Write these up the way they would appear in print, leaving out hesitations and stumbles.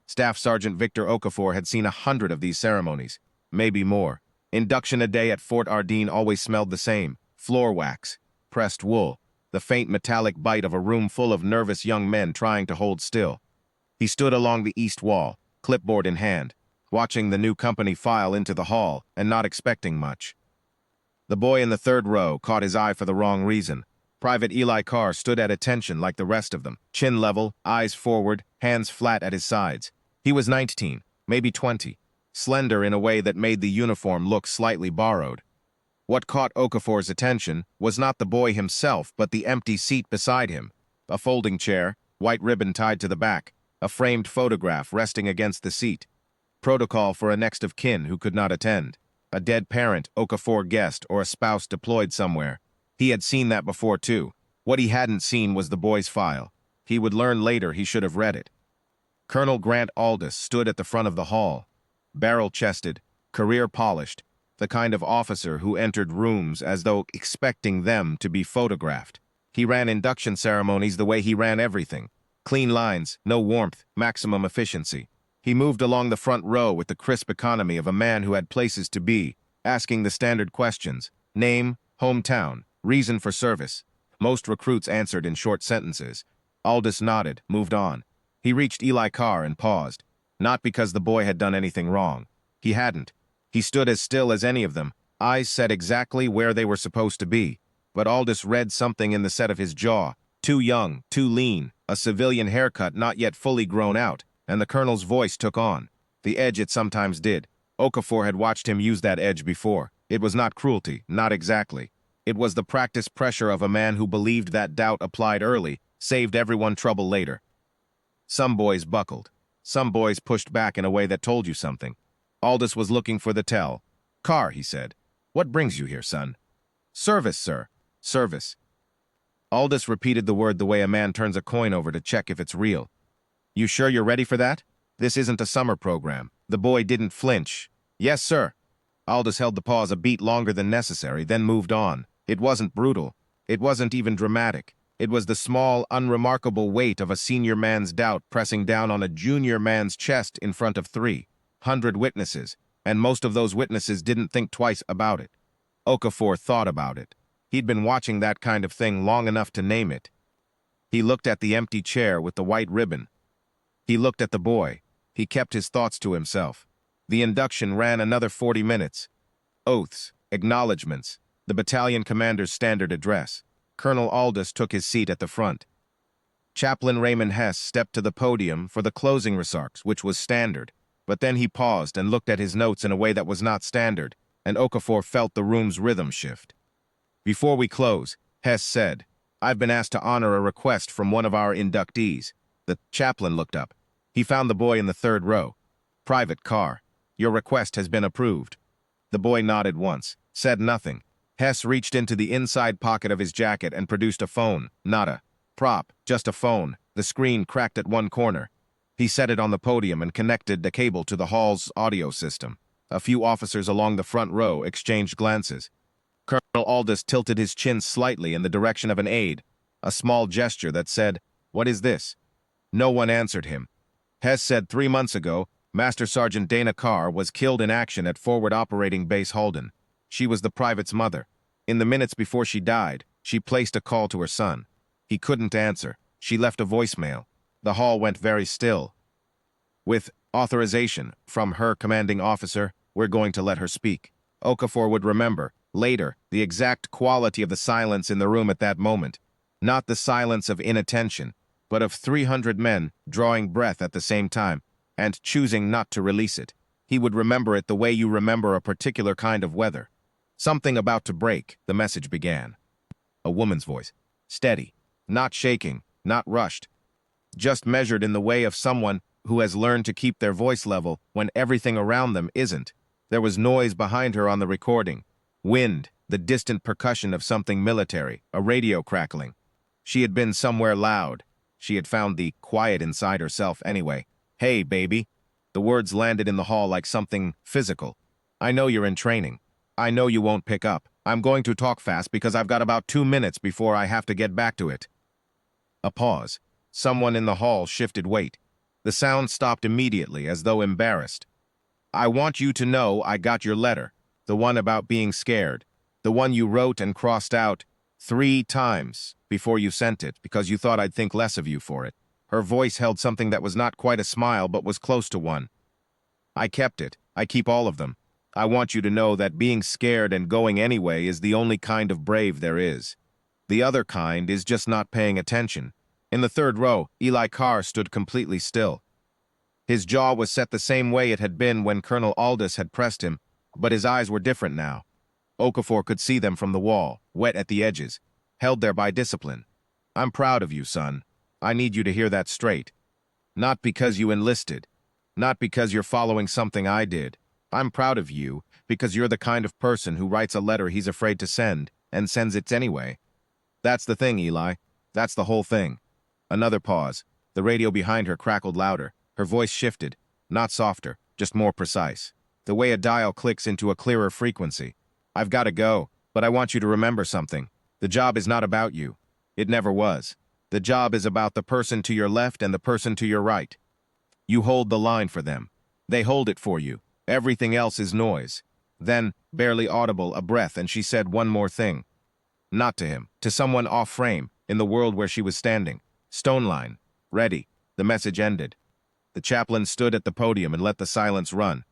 Staff Sergeant Victor Okafor had seen 100 of these ceremonies, maybe more. Induction a day at Fort Ardeen always smelled the same: floor wax, pressed wool, the faint metallic bite of a room full of nervous young men trying to hold still. He stood along the east wall, clipboard in hand, watching the new company file into the hall and not expecting much. The boy in the third row caught his eye for the wrong reason. Private Eli Carr stood at attention like the rest of them, chin level, eyes forward, hands flat at his sides. He was 19, maybe 20, slender in a way that made the uniform look slightly borrowed. What caught Okafor's attention was not the boy himself, but the empty seat beside him. A folding chair, white ribbon tied to the back, a framed photograph resting against the seat. Protocol for a next of kin who could not attend. A dead parent, Okafor guessed, or a spouse deployed somewhere. He had seen that before, too. What he hadn't seen was the boy's file. He would learn later he should have read it. Colonel Grant Aldous stood at the front of the hall, barrel-chested, career-polished, the kind of officer who entered rooms as though expecting them to be photographed. He ran induction ceremonies the way he ran everything. Clean lines, no warmth, maximum efficiency. He moved along the front row with the crisp economy of a man who had places to be, asking the standard questions: name, hometown, reason for service. Most recruits answered in short sentences. Aldous nodded, moved on. He reached Eli Carr and paused. Not because the boy had done anything wrong. He hadn't. He stood as still as any of them, eyes set exactly where they were supposed to be. But Aldous read something in the set of his jaw. Too young, too lean, a civilian haircut not yet fully grown out, and the colonel's voice took on. The edge it sometimes did. Okafor had watched him use that edge before. It was not cruelty, not exactly. It was the practiced pressure of a man who believed that doubt applied early saved everyone trouble later. Some boys buckled. Some boys pushed back in a way that told you something. Aldous was looking for the tell. "Carr," he said. "What brings you here, son?" "Service, sir. Service." Aldous repeated the word the way a man turns a coin over to check if it's real. "You sure you're ready for that? This isn't a summer program." The boy didn't flinch. "Yes, sir." Aldous held the pause a beat longer than necessary, then moved on. It wasn't brutal. It wasn't even dramatic. It was the small, unremarkable weight of a senior man's doubt pressing down on a junior man's chest in front of 300 witnesses, and most of those witnesses didn't think twice about it. Okafor thought about it. He'd been watching that kind of thing long enough to name it. He looked at the empty chair with the white ribbon. He looked at the boy. He kept his thoughts to himself. The induction ran another 40 minutes. Oaths, acknowledgments, the battalion commander's standard address. Colonel Aldous took his seat at the front. Chaplain Raymond Hess stepped to the podium for the closing remarks, which was standard. But then he paused and looked at his notes in a way that was not standard, and Okafor felt the room's rhythm shift. "Before we close," Hess said, "I've been asked to honor a request from one of our inductees." The chaplain looked up. He found the boy in the third row. "Private Carr, your request has been approved." The boy nodded once, said nothing. Hess reached into the inside pocket of his jacket and produced a phone. Not a prop, just a phone. The screen cracked at one corner. He set it on the podium and connected the cable to the hall's audio system. A few officers along the front row exchanged glances. Colonel Aldous tilted his chin slightly in the direction of an aide, a small gesture that said, "What is this?" No one answered him. Hess said 3 months ago, Master Sergeant Dana Carr was killed in action at Forward Operating Base Halden. She was the private's mother. In the minutes before she died, she placed a call to her son. He couldn't answer. She left a voicemail. The hall went very still. "With authorization from her commanding officer, we're going to let her speak." Okafor would remember, later, the exact quality of the silence in the room at that moment. Not the silence of inattention, but of 300 men drawing breath at the same time and choosing not to release it. He would remember it the way you remember a particular kind of weather. "Something about to break," the message began. A woman's voice. Steady. Not shaking. Not rushed. Just measured in the way of someone who has learned to keep their voice level when everything around them isn't. There was noise behind her on the recording. Wind, the distant percussion of something military, a radio crackling. She had been somewhere loud. She had found the quiet inside herself anyway. "Hey, baby." The words landed in the hall like something physical. "I know you're in training. I know you won't pick up. I'm going to talk fast because I've got about 2 minutes before I have to get back to it." A pause. Someone in the hall shifted weight. The sound stopped immediately, as though embarrassed. "I want you to know I got your letter, the one about being scared, the one you wrote and crossed out 3 times before you sent it because you thought I'd think less of you for it." Her voice held something that was not quite a smile but was close to one. "I kept it. I keep all of them. I want you to know that being scared and going anyway is the only kind of brave there is. The other kind is just not paying attention." In the third row, Eli Carr stood completely still. His jaw was set the same way it had been when Colonel Aldous had pressed him, but his eyes were different now. Okafor could see them from the wall, wet at the edges, held there by discipline. "I'm proud of you, son. I need you to hear that straight. Not because you enlisted. Not because you're following something I did. I'm proud of you because you're the kind of person who writes a letter he's afraid to send and sends it anyway. That's the thing, Eli. That's the whole thing." Another pause. The radio behind her crackled louder. Her voice shifted, not softer, just more precise. The way a dial clicks into a clearer frequency. "I've got to go, but I want you to remember something. The job is not about you. It never was. The job is about the person to your left and the person to your right. You hold the line for them. They hold it for you. Everything else is noise." Then, barely audible, a breath, and she said one more thing. Not to him, to someone off frame, in the world where she was standing. "Stone line. Ready." The message ended. The chaplain stood at the podium and let the silence run.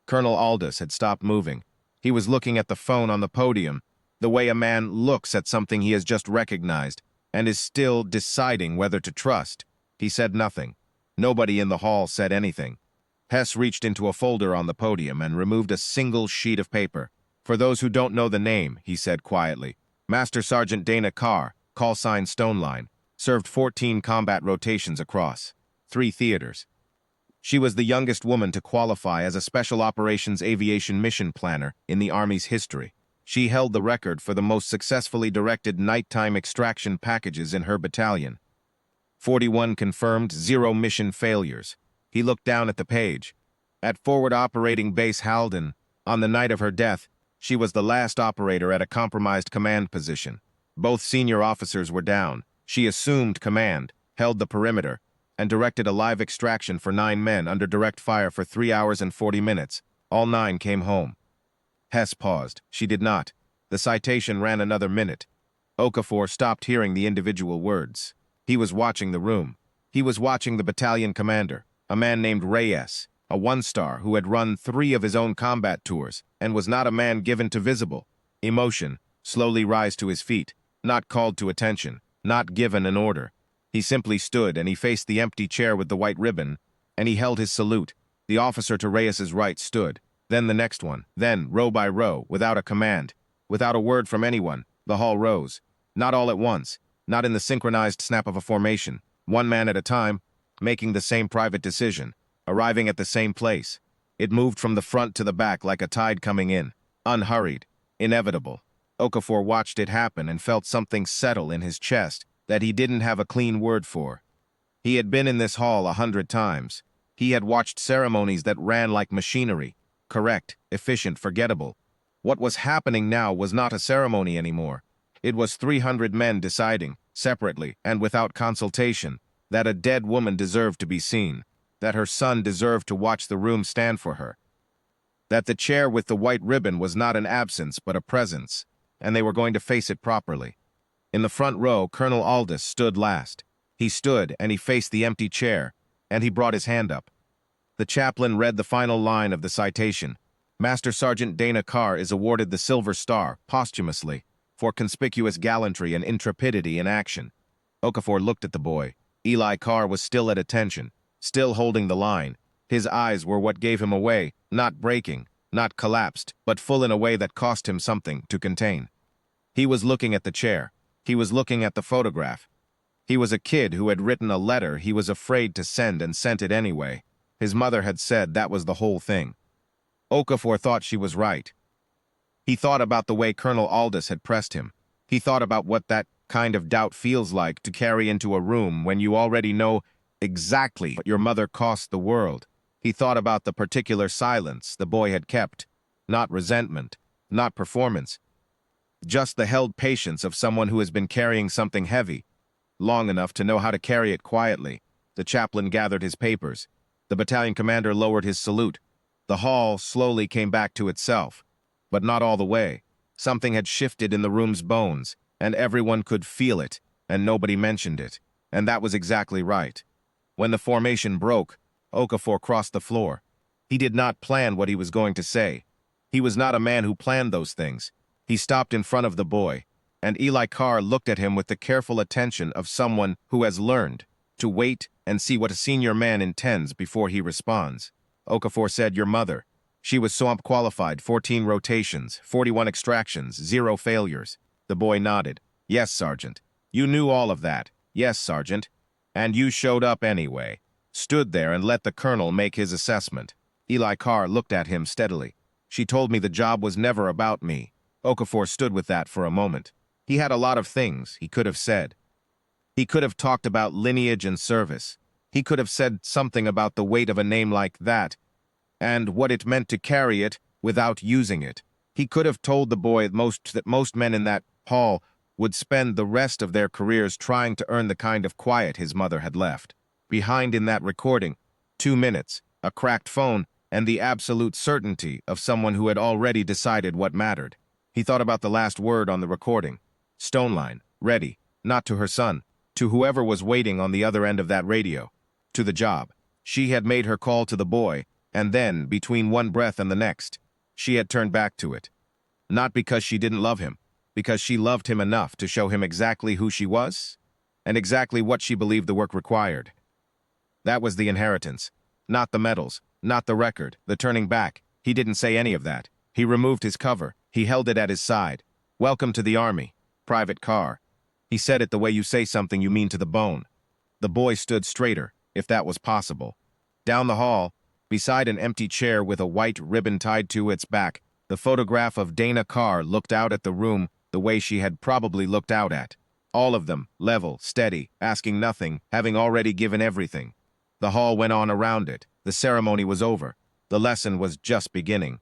Colonel Aldous had stopped moving. He was looking at the phone on the podium, the way a man looks at something he has just recognized and is still deciding whether to trust. He said nothing. Nobody in the hall said anything. Hess reached into a folder on the podium and removed a single sheet of paper. "For those who don't know the name," he said quietly, "Master Sergeant Dana Carr, call sign Stone Line, served 14 combat rotations across 3 theaters. She was the youngest woman to qualify as a Special Operations Aviation Mission Planner in the Army's history. She held the record for the most successfully directed nighttime extraction packages in her battalion. 41 confirmed, 0 mission failures." He looked down at the page. At Forward Operating Base Halden, on the night of her death, she was the last operator at a compromised command position. Both senior officers were down. She assumed command, held the perimeter, and directed a live extraction for 9 men under direct fire for 3 hours and 40 minutes. All 9 came home. Hess paused. She did not. The citation ran another minute. Okafor stopped hearing the individual words. He was watching the room. He was watching the battalion commander, a man named Reyes, a 1-star who had run 3 of his own combat tours and was not a man given to visible emotion, slowly rise to his feet, not called to attention, not given an order. He simply stood and he faced the empty chair with the white ribbon, and he held his salute. The officer to Reyes's right stood, then the next one, then, row by row, without a command, without a word from anyone, the hall rose. Not all at once, not in the synchronized snap of a formation, one man at a time, making the same private decision, arriving at the same place. It moved from the front to the back like a tide coming in, unhurried, inevitable. Okafor watched it happen and felt something settle in his chest that he didn't have a clean word for. He had been in this hall 100 times. He had watched ceremonies that ran like machinery, correct, efficient, forgettable. What was happening now was not a ceremony anymore. It was 300 men deciding, separately and without consultation, that a dead woman deserved to be seen, that her son deserved to watch the room stand for her, that the chair with the white ribbon was not an absence but a presence, and they were going to face it properly. In the front row, Colonel Aldous stood last. He stood and he faced the empty chair, and he brought his hand up. The chaplain read the final line of the citation. Master Sergeant Dana Carr is awarded the Silver Star, posthumously, for conspicuous gallantry and intrepidity in action. Okafor looked at the boy. Eli Carr was still at attention, still holding the line. His eyes were what gave him away, not breaking, not collapsed, but full in a way that cost him something to contain. He was looking at the chair. He was looking at the photograph. He was a kid who had written a letter he was afraid to send and sent it anyway. His mother had said that was the whole thing. Okafor thought she was right. He thought about the way Colonel Aldous had pressed him. He thought about what that kind of doubt feels like to carry into a room when you already know exactly what your mother cost the world. He thought about the particular silence the boy had kept, not resentment, not performance, just the held patience of someone who has been carrying something heavy, long enough to know how to carry it quietly. The chaplain gathered his papers. The battalion commander lowered his salute. The hall slowly came back to itself, but not all the way. Something had shifted in the room's bones, and everyone could feel it, and nobody mentioned it. And that was exactly right. When the formation broke, Okafor crossed the floor. He did not plan what he was going to say. He was not a man who planned those things. He stopped in front of the boy, and Eli Carr looked at him with the careful attention of someone who has learned to wait and see what a senior man intends before he responds. Okafor said, "Your mother. She was SOAMP qualified, 14 rotations, 41 extractions, 0 failures." The boy nodded. "Yes, Sergeant. You knew all of that." "Yes, Sergeant. And you showed up anyway. Stood there and let the colonel make his assessment." Eli Carr looked at him steadily. "She told me the job was never about me." Okafor stood with that for a moment. He had a lot of things he could have said. He could have talked about lineage and service. He could have said something about the weight of a name like that and what it meant to carry it without using it. He could have told the boy that most men in that hall would spend the rest of their careers trying to earn the kind of quiet his mother had left. Behind in that recording, 2 minutes, a cracked phone, and the absolute certainty of someone who had already decided what mattered. He thought about the last word on the recording. Stoneline, ready, not to her son, to whoever was waiting on the other end of that radio, to the job. She had made her call to the boy, and then, between one breath and the next, she had turned back to it. Not because she didn't love him, because she loved him enough to show him exactly who she was, and exactly what she believed the work required. That was the inheritance, not the medals, not the record, the turning back. He didn't say any of that. He removed his cover. He held it at his side. "Welcome to the Army, Private Carr." He said it the way you say something you mean to the bone. The boy stood straighter, if that was possible. Down the hall, beside an empty chair with a white ribbon tied to its back, the photograph of Dana Carr looked out at the room the way she had probably looked out at. All of them, level, steady, asking nothing, having already given everything. The hall went on around it. The ceremony was over. The lesson was just beginning.